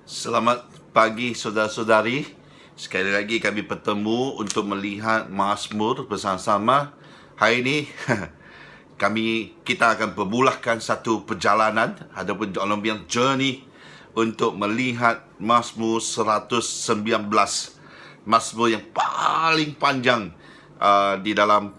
Selamat pagi saudara-saudari. Sekali lagi kami bertemu untuk melihat Mazmur bersama-sama. Hari ini kita akan bermulakan satu perjalanan ataupun dalam yang journey untuk melihat Mazmur 119. Mazmur yang paling panjang di dalam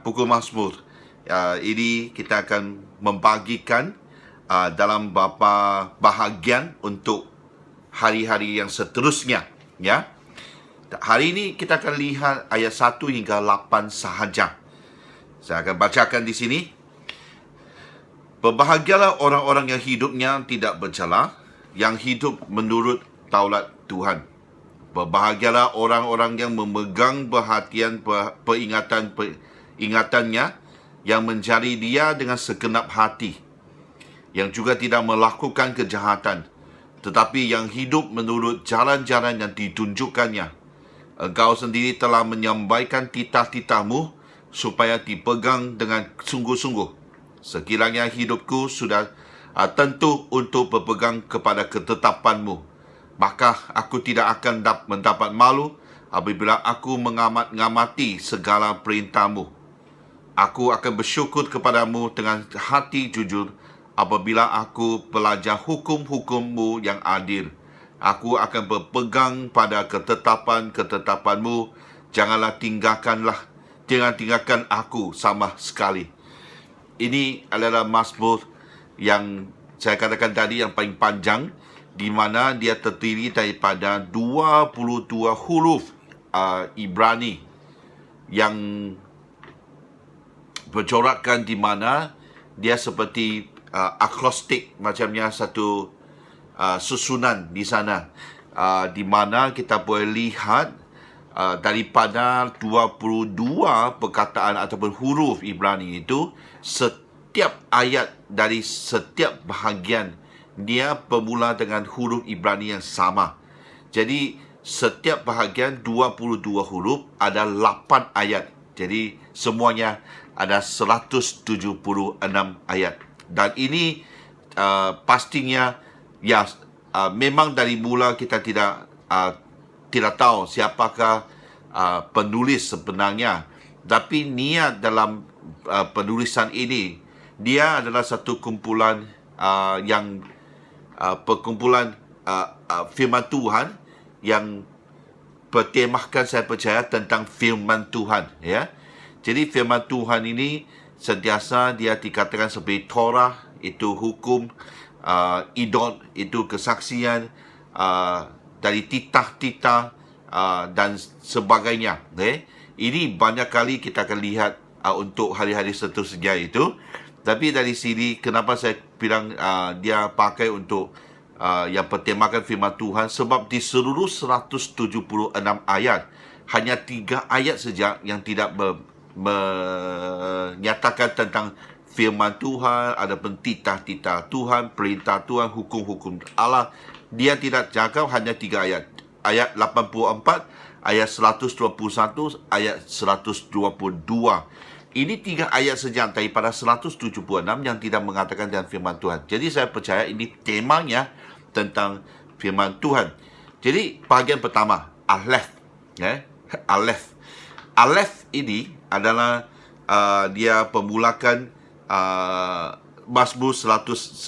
buku Mazmur. Ini kita akan membagikan dalam beberapa bahagian untuk hari-hari yang seterusnya, ya. Hari ini kita akan lihat ayat 1 hingga 8 sahaja. Saya akan bacakan di sini. Berbahagialah orang-orang yang hidupnya tidak bercela, yang hidup menurut taurat Tuhan. Berbahagialah orang-orang yang memegang perhatian ingatannya, yang mencari dia dengan segenap hati, yang juga tidak melakukan kejahatan, tetapi yang hidup menurut jalan-jalan yang ditunjukkannya. Engkau sendiri telah menyampaikan titah-titahmu supaya dipegang dengan sungguh-sungguh. Sekiranya hidupku sudah tentu untuk berpegang kepada ketetapanmu, maka aku tidak akan mendapat malu apabila aku mengamati segala perintahmu. Aku akan bersyukur kepadamu dengan hati jujur apabila aku belajar hukum-hukummu yang adil. Aku akan berpegang pada ketetapan-ketetapanmu. Jangan tinggalkan aku sama sekali. Ini adalah Mazmur yang saya katakan tadi yang paling panjang, di mana dia terdiri daripada 22 huruf Ibrani yang bercorakkan, di mana dia seperti akrostik, macamnya satu susunan di sana, di mana kita boleh lihat daripada 22 perkataan ataupun huruf Ibrani itu, setiap ayat dari setiap bahagian dia bermula dengan huruf Ibrani yang sama. Jadi setiap bahagian 22 huruf ada 8 ayat. Jadi semuanya ada 176 ayat. Dan ini pastinya memang dari mula kita tidak tahu siapakah penulis sebenarnya. Tapi niat dalam penulisan ini, dia adalah satu kumpulan perkumpulan firman Tuhan yang bertemakan, saya percaya, tentang firman Tuhan, ya. Jadi firman Tuhan ini sentiasa dia dikatakan sebagai Torah, itu hukum, idot, itu kesaksian, dari titah-titah, dan sebagainya. Ini banyak kali kita akan lihat untuk hari-hari seterusnya itu. Tapi dari sini, kenapa saya bilang dia pakai untuk yang bertemakan firman Tuhan? Sebab di seluruh 176 ayat, hanya 3 ayat saja yang tidak menyatakan tentang firman Tuhan, adapun titah-titah Tuhan, perintah Tuhan, hukum-hukum Allah. Dia tidak cakap, hanya 3 ayat. Ayat 84, ayat 121, ayat 122. Ini 3 ayat saja daripada 176 yang tidak mengatakan tentang firman Tuhan. Jadi saya percaya ini temanya tentang firman Tuhan. Jadi bahagian pertama, Aleph, Aleph. Aleph ini adalah dia permulakan Mazmur 119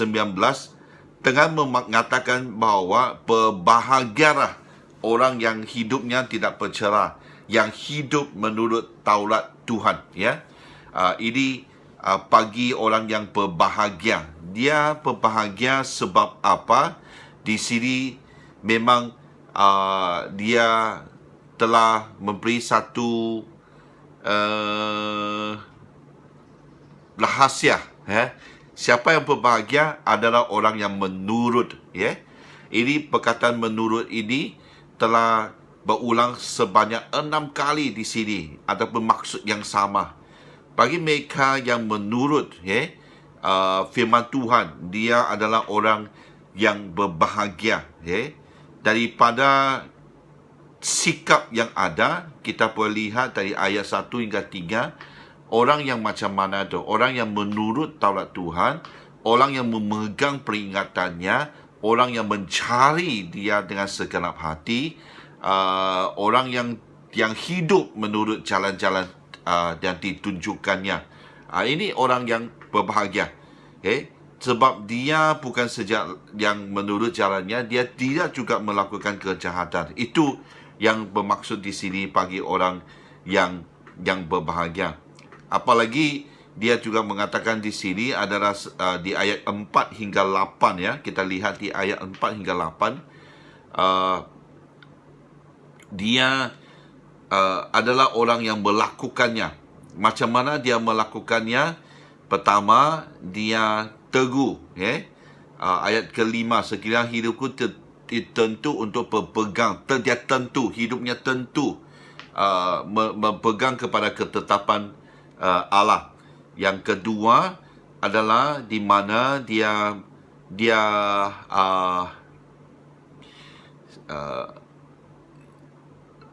dengan mengatakan bahawa berbahagialah orang yang hidupnya tidak bercela, yang hidup menurut taurat Tuhan, ya. Ini bagi orang yang berbahagia. Dia berbahagia sebab apa? Di sini memang dia telah memberi satu rahasia, Siapa yang berbahagia adalah orang yang menurut, Ini perkataan menurut ini telah berulang sebanyak 6 kali di sini, ataupun maksud yang sama. Bagi mereka yang menurut firman Tuhan, dia adalah orang yang berbahagia, Daripada sikap yang ada, kita boleh lihat dari ayat 1 hingga 3, orang yang macam mana tu? Orang yang menurut taurat Tuhan, orang yang memegang peringatannya, orang yang mencari Dia dengan segenap hati, orang yang hidup menurut jalan-jalan yang ditunjukkannya. Ini orang yang berbahagia. Sebab dia bukan saja yang menurut jalannya, dia tidak juga melakukan kejahatan. Itu yang bermaksud di sini bagi orang yang berbahagia. Apalagi dia juga mengatakan di sini adalah di ayat 4 hingga 8 ya. Kita lihat di ayat 4 hingga 8. Dia adalah orang yang melakukannya. Macam mana dia melakukannya? Pertama, dia teguh. Ayat ke-5, sekiranya hidupku tentu untuk berpegang. Dia tentu, hidupnya tentu berpegang kepada ketetapan Allah. Yang kedua adalah di mana dia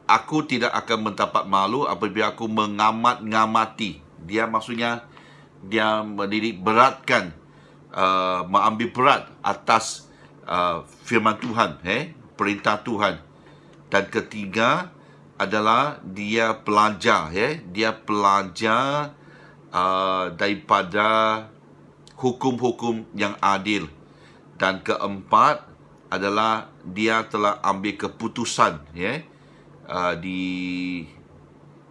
aku tidak akan mendapat malu apabila aku mengamati. Dia maksudnya dia menitik beratkan, mengambil berat atas firman Tuhan, perintah Tuhan. Dan ketiga adalah dia pelajar, dia pelajar daripada hukum-hukum yang adil. Dan keempat adalah dia telah ambil keputusan,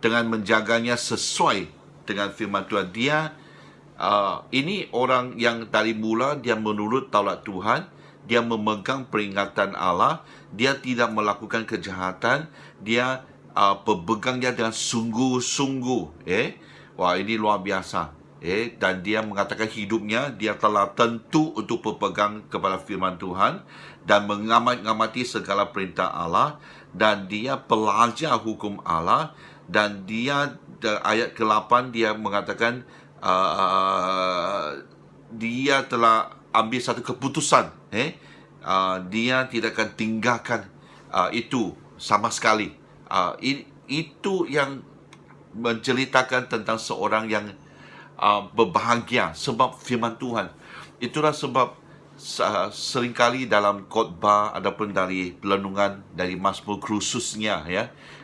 dengan menjaganya sesuai dengan firman Tuhan. Dia ini orang yang dari mula dia menurut Taurat Tuhan, dia memegang peringatan Allah, dia tidak melakukan kejahatan, dia berpegangnya dengan sungguh-sungguh. Wah, ini luar biasa. Dan dia mengatakan hidupnya dia telah tentu untuk berpegang kepada firman Tuhan dan mengamati segala perintah Allah, dan dia pelajar hukum Allah. Dan dia ayat ke-8 dia mengatakan dia telah ambil satu keputusan, dia tidak akan tinggalkan itu sama sekali. Itu yang menceritakan tentang seorang yang berbahagia sebab firman Tuhan. Itulah sebab seringkali dalam khotbah ataupun dari perenungan dari Mazmur khususnya,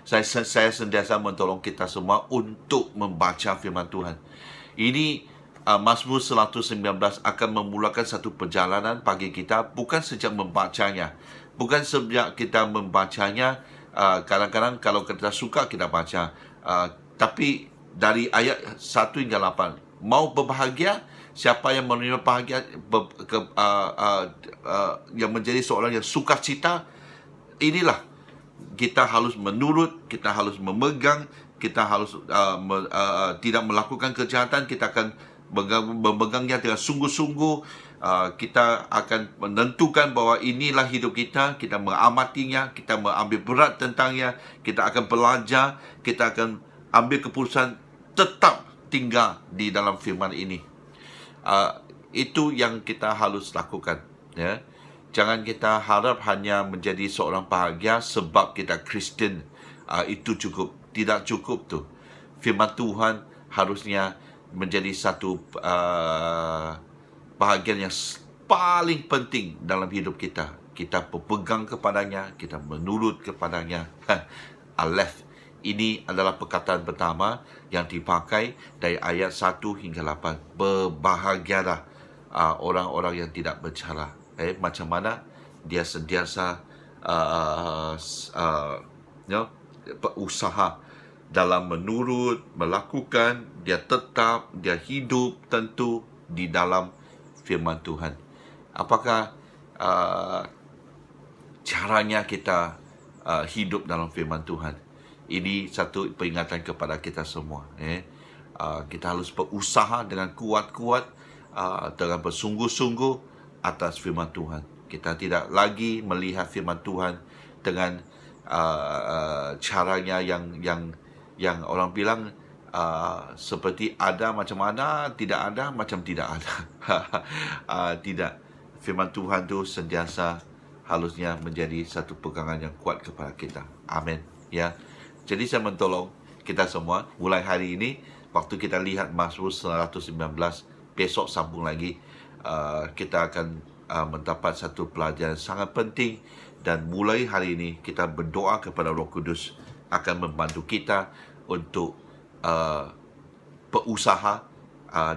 saya sentiasa mentolong kita semua untuk membaca firman Tuhan. Ini Mazmur 119 akan memulakan satu perjalanan bagi kita, bukan sejak membacanya. Bukan sejak kita membacanya, kadang-kadang kalau kita suka kita baca, tapi dari ayat 1 hingga 8. Mau berbahagia, siapa yang menerima bahagia, yang menjadi seorang yang sukacita, inilah kita harus menurut, kita harus memegang, kita harus tidak melakukan kejahatan, kita akan memegangnya dengan sungguh-sungguh. Kita akan menentukan bahawa inilah hidup kita, kita mengamatinya, kita mengambil berat tentangnya, kita akan belajar, kita akan ambil keputusan tetap tinggal di dalam firman ini. Itu yang kita harus lakukan, Jangan kita harap hanya menjadi seorang bahagia sebab kita Kristen. Itu cukup. Tidak cukup tu. Firman Tuhan harusnya menjadi satu bahagian yang paling penting dalam hidup kita. Kita berpegang kepadanya, kita menurut kepadanya. Aleph. Ini adalah perkataan pertama yang dipakai dari ayat 1 hingga 8. Berbahagialah orang-orang yang tidak bercela. Macam mana dia sentiasa berusaha dalam menurut, melakukan, dia tetap, dia hidup tentu di dalam firman Tuhan. Apakah caranya kita hidup dalam firman Tuhan? Ini satu peringatan kepada kita semua. Kita harus berusaha dengan kuat-kuat, dengan bersungguh-sungguh atas firman Tuhan. Kita tidak lagi melihat firman Tuhan dengan caranya yang orang bilang seperti ada macam ada, tidak ada macam tidak ada. Tidak. Firman Tuhan itu sentiasa harusnya menjadi satu pegangan yang kuat kepada kita. Amin. Jadi saya mentolong kita semua mulai hari ini, waktu kita lihat Mazmur 119, besok sambung lagi. Kita akan mendapat satu pelajaran sangat penting, dan mulai hari ini kita berdoa kepada Roh Kudus akan membantu kita untuk berusaha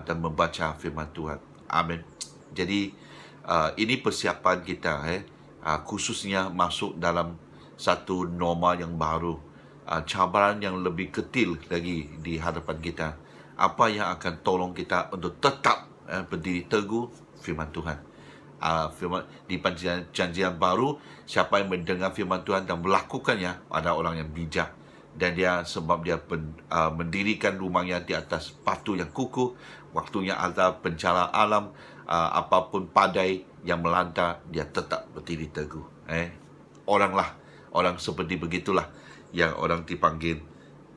dan membaca firman Tuhan. Amin. Jadi ini persiapan kita, khususnya masuk dalam satu norma yang baru, cabaran yang lebih kecil lagi di hadapan kita. Apa yang akan tolong kita untuk tetap berdiri teguh firman Tuhan. Firman di perjanjian baru, siapa yang mendengar firman Tuhan dan melakukannya ada orang yang bijak, dan dia sebab dia mendirikan rumahnya di atas batu yang kukuh. Waktunya ada bencana alam, apapun badai yang melanda, dia tetap berdiri teguh. Orang seperti begitulah yang orang dipanggil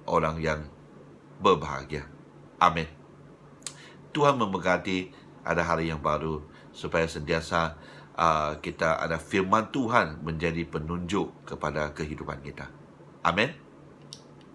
orang yang berbahagia. Amin. Tuhan memberkati ada hari yang baru, supaya sentiasa kita ada firman Tuhan menjadi penunjuk kepada kehidupan kita. Amin.